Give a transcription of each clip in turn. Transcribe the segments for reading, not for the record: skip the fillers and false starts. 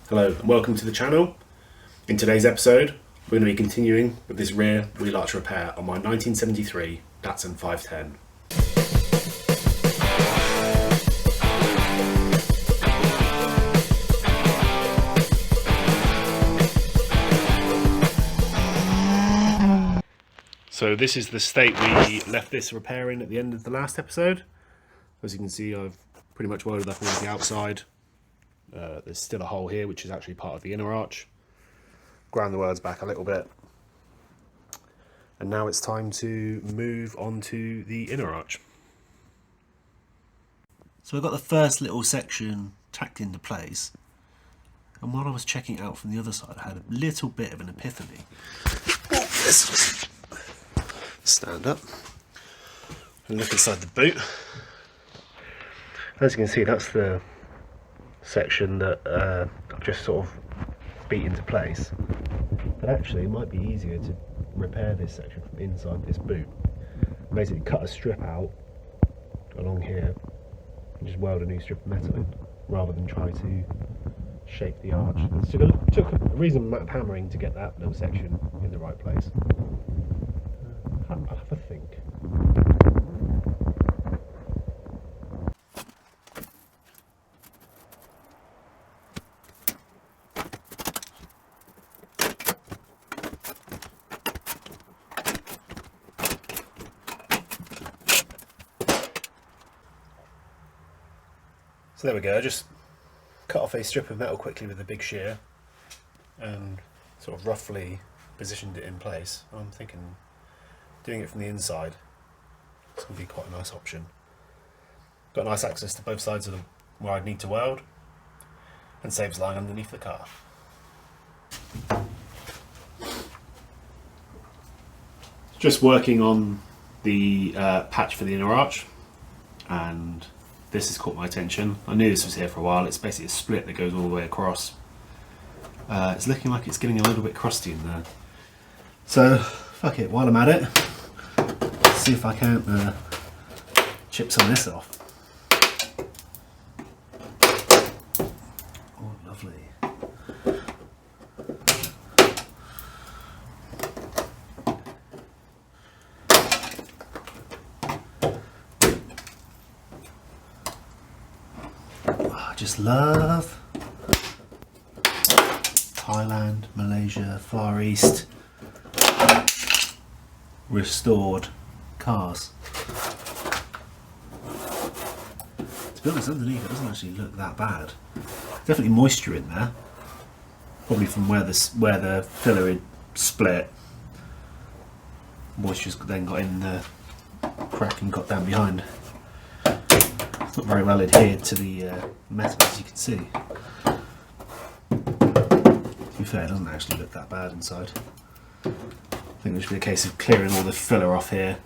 Hello and welcome to the channel. In today's episode we're going to be continuing with this rear wheel arch repair on my 1973 Datsun 510. So this is the state we left this repair in at the end of the last episode. As you can see, I've pretty much welded up all of the outside. There's still a hole here which is actually part of the inner arch. Ground the welds back a little bit. And now it's time to move on to the inner arch. So I got the first little section tacked into place, and while I was checking it out from the other side I had a little bit of an epiphany. Let's stand up and look inside the boot. As you can see, that's the section that I've just sort of beat into place, but actually it might be easier to repair this section from inside this boot. Basically cut a strip out along here and just weld a new strip of metal in, rather than try to shape the arch. It took a reasonable amount of hammering to get that little section in the right place. I'll have a think. So there we go, I just cut off a strip of metal quickly with a big shear and sort of roughly positioned it in place. I'm thinking doing it from the inside is going to be quite a nice option. Got nice access to both sides of where I'd need to weld, and saves lying underneath the car. Just working on the patch for the inner arch, and this has caught my attention. I knew this was here for a while. It's basically a split that goes all the way across. It's looking like it's getting a little bit crusty in there. So, fuck it, while I'm at it, let's see if I can't chip some of this off. Oh, lovely. I just love Thailand, Malaysia, Far East restored cars. To be honest, underneath it doesn't actually look that bad. Definitely moisture in there, probably from where the filler had split. Moisture's then got in the crack and got down behind. It's not very well adhered to the metal, as you can see. To be fair, it doesn't actually look that bad inside. I think there should be a case of clearing all the filler off here,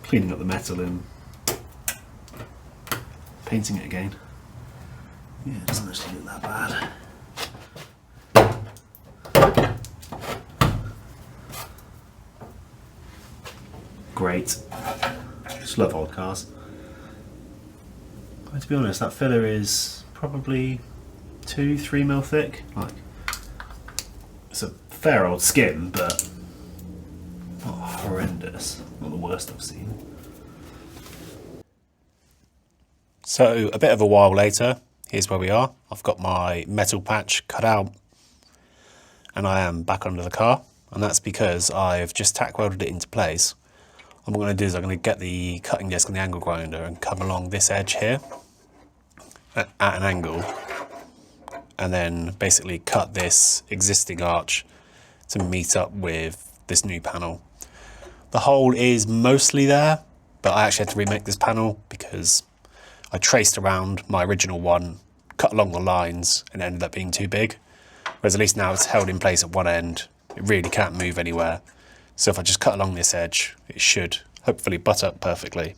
cleaning up the metal and painting it again. Yeah, it doesn't actually look that bad. Great. Just love old cars. But to be honest, that filler is probably 2-3 mil thick. Like, it's a fair old skin, but not horrendous. Not the worst I've seen. So a bit of a while later, here's where we are. I've got my metal patch cut out and I am back under the car, and that's because I've just tack welded it into place. What I'm going to do is I'm going to get the cutting disc and the angle grinder and come along this edge here at an angle, and then basically cut this existing arch to meet up with this new panel. The hole is mostly there, but I actually had to remake this panel because I traced around my original one, cut along the lines, and it ended up being too big. Whereas at least now it's held in place at one end, it really can't move anywhere. So if I just cut along this edge, it should hopefully butt up perfectly.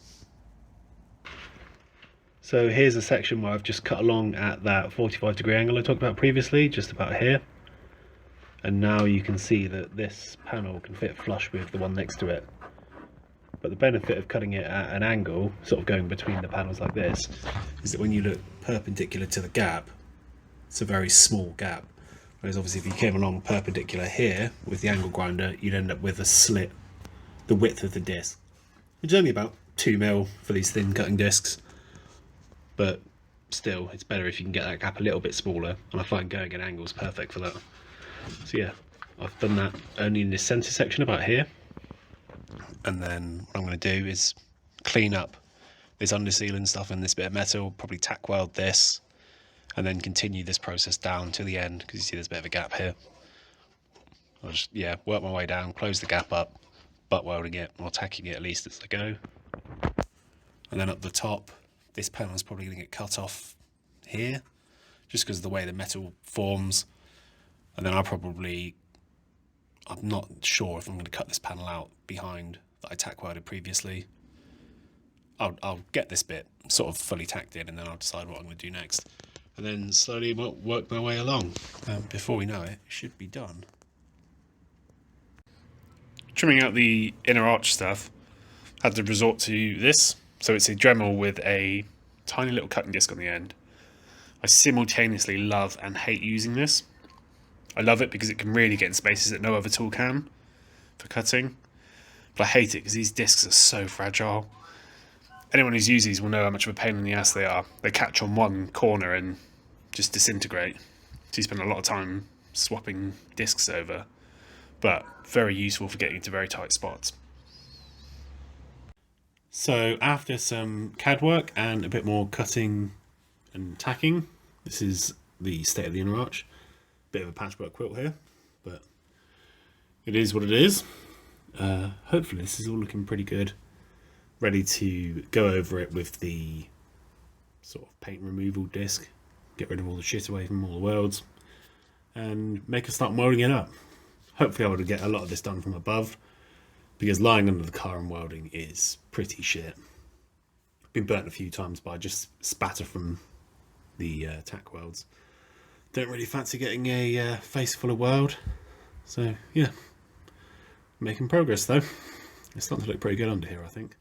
So here's a section where I've just cut along at that 45-degree angle I talked about previously, just about here. And now you can see that this panel can fit flush with the one next to it. But the benefit of cutting it at an angle, sort of going between the panels like this, is that when you look perpendicular to the gap, it's a very small gap. Whereas obviously if you came along perpendicular here with the angle grinder, you'd end up with a slit the width of the disc, which is only about 2mm for these thin cutting discs, but still it's better if you can get that gap a little bit smaller, and I find going at angles perfect for that. So yeah, I've done that only in this centre section about here, and then what I'm going to do is clean up this undersealing stuff and this bit of metal, probably tack weld this, and then continue this process down to the end, because you see there's a bit of a gap here. I'll just, yeah, work my way down, close the gap up, butt welding it, or tacking it at least as I go. And then up the top, this panel is probably going to get cut off here, just because of the way the metal forms. And then I'm not sure if I'm going to cut this panel out behind that I tack welded previously. I'll get this bit sort of fully tacked in, and then I'll decide what I'm going to do next. And then slowly work my way along. Before we know it, it should be done. Trimming out the inner arch stuff, had to resort to this. So it's a Dremel with a tiny little cutting disc on the end. I simultaneously love and hate using this. I love it because it can really get in spaces that no other tool can for cutting. But I hate it because these discs are so fragile. Anyone who's used these will know how much of a pain in the ass they are. They catch on one corner and just disintegrate. So you spend a lot of time swapping discs over, but very useful for getting into very tight spots. So after some CAD work and a bit more cutting and tacking, this is the state of the inner arch. Bit of a patchwork quilt here, but it is what it is. Hopefully this is all looking pretty good. Ready to go over it with the sort of paint removal disc, get rid of all the shit away from all the welds, and make us start welding it up. Hopefully I would get a lot of this done from above, because lying under the car and welding is pretty shit. I've been burnt a few times by just spatter from the tack welds. Don't really fancy getting a face full of weld, so yeah, making progress though. It's starting to look pretty good under here, I think.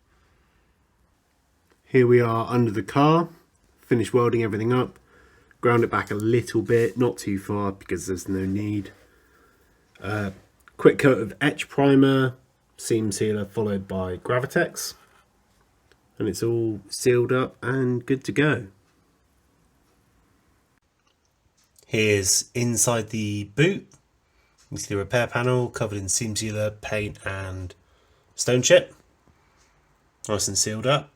Here we are under the car, finished welding everything up, ground it back a little bit, not too far because there's no need. Quick coat of etch primer, seam sealer, followed by Gravitex, and it's all sealed up and good to go. Here's inside the boot. You can see the repair panel covered in seam sealer, paint and stone chip. Nice and sealed up.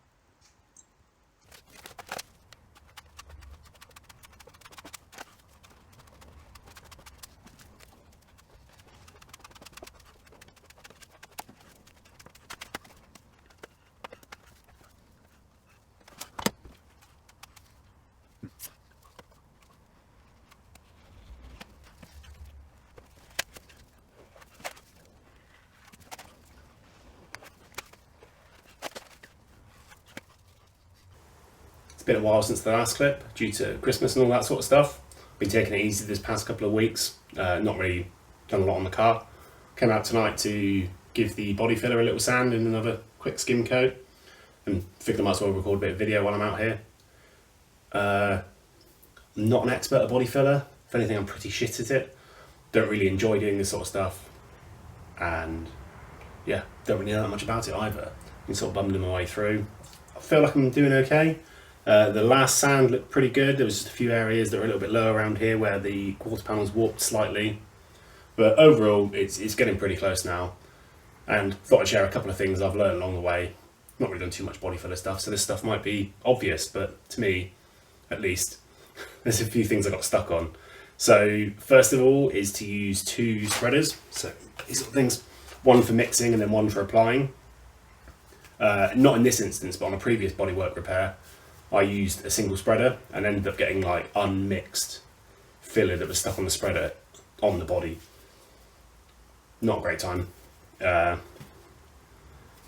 It's been a while since the last clip due to Christmas and all that sort of stuff. Been taking it easy this past couple of weeks. Not really done a lot on the car. Came out tonight to give the body filler a little sand and another quick skim coat, and figured I might as well record a bit of video while I'm out here. Not an expert at body filler. If anything, I'm pretty shit at it. Don't really enjoy doing this sort of stuff, and yeah, don't really know that much about it either. Been sort of bumbling my way through. I feel like I'm doing okay. The last sand looked pretty good. There was just a few areas that were a little bit low around here where the quarter panels warped slightly, but overall it's getting pretty close now. And thought I'd share a couple of things I've learned along the way. Not really done too much body filler stuff, so this stuff might be obvious, but to me, at least, there's a few things I got stuck on. So first of all is to use two spreaders. So these sort of things, one for mixing and then one for applying. Not in this instance, but on a previous bodywork repair, I used a single spreader and ended up getting like unmixed filler that was stuck on the spreader on the body. Not a great time.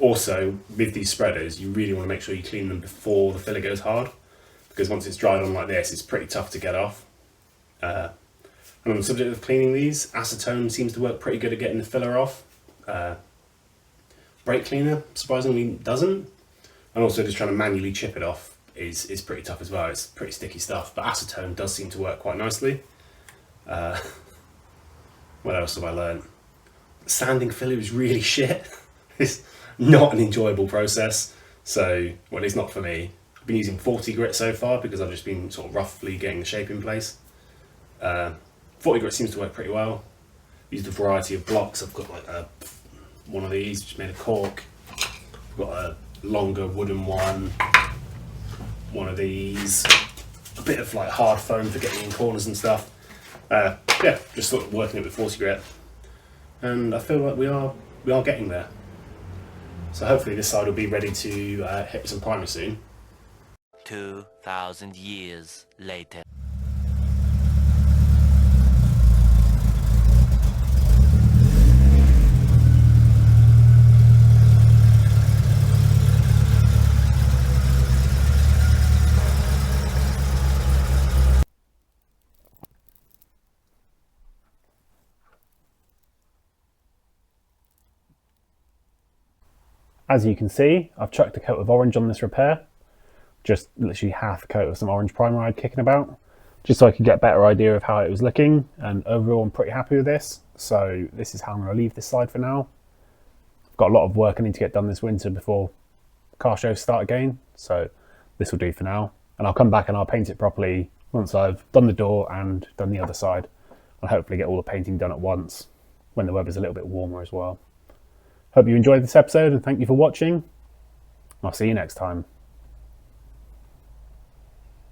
Also, with these spreaders, you really want to make sure you clean them before the filler goes hard, because once it's dried on like this, it's pretty tough to get off. And on the subject of cleaning these, acetone seems to work pretty good at getting the filler off. Brake cleaner, surprisingly, doesn't. And also just trying to manually chip it off is pretty tough as well. It's pretty sticky stuff, but acetone does seem to work quite nicely. What else have I learned? Sanding filler is really shit. It's not an enjoyable process. So, well, it's not for me. I've been using 40 grit so far because I've just been sort of roughly getting the shape in place. 40 grit seems to work pretty well. Used a variety of blocks. I've got like one of these, just made of cork. I've got a longer wooden one of these, a bit of like hard foam for getting in corners and stuff. Yeah, just sort of working it with 40 grit, and I feel like we are getting there. So hopefully this side will be ready to hit some primer soon. 2,000 years later. As you can see, I've chucked a coat of orange on this repair. Just literally half a coat of some orange primer I had kicking about, just so I could get a better idea of how it was looking, and overall I'm pretty happy with this. So this is how I'm going to leave this side for now. I've got a lot of work I need to get done this winter before car shows start again, so this will do for now. And I'll come back and I'll paint it properly once I've done the door and done the other side. I'll hopefully get all the painting done at once when the weather's a little bit warmer as well. Hope you enjoyed this episode and thank you for watching. I'll see you next time.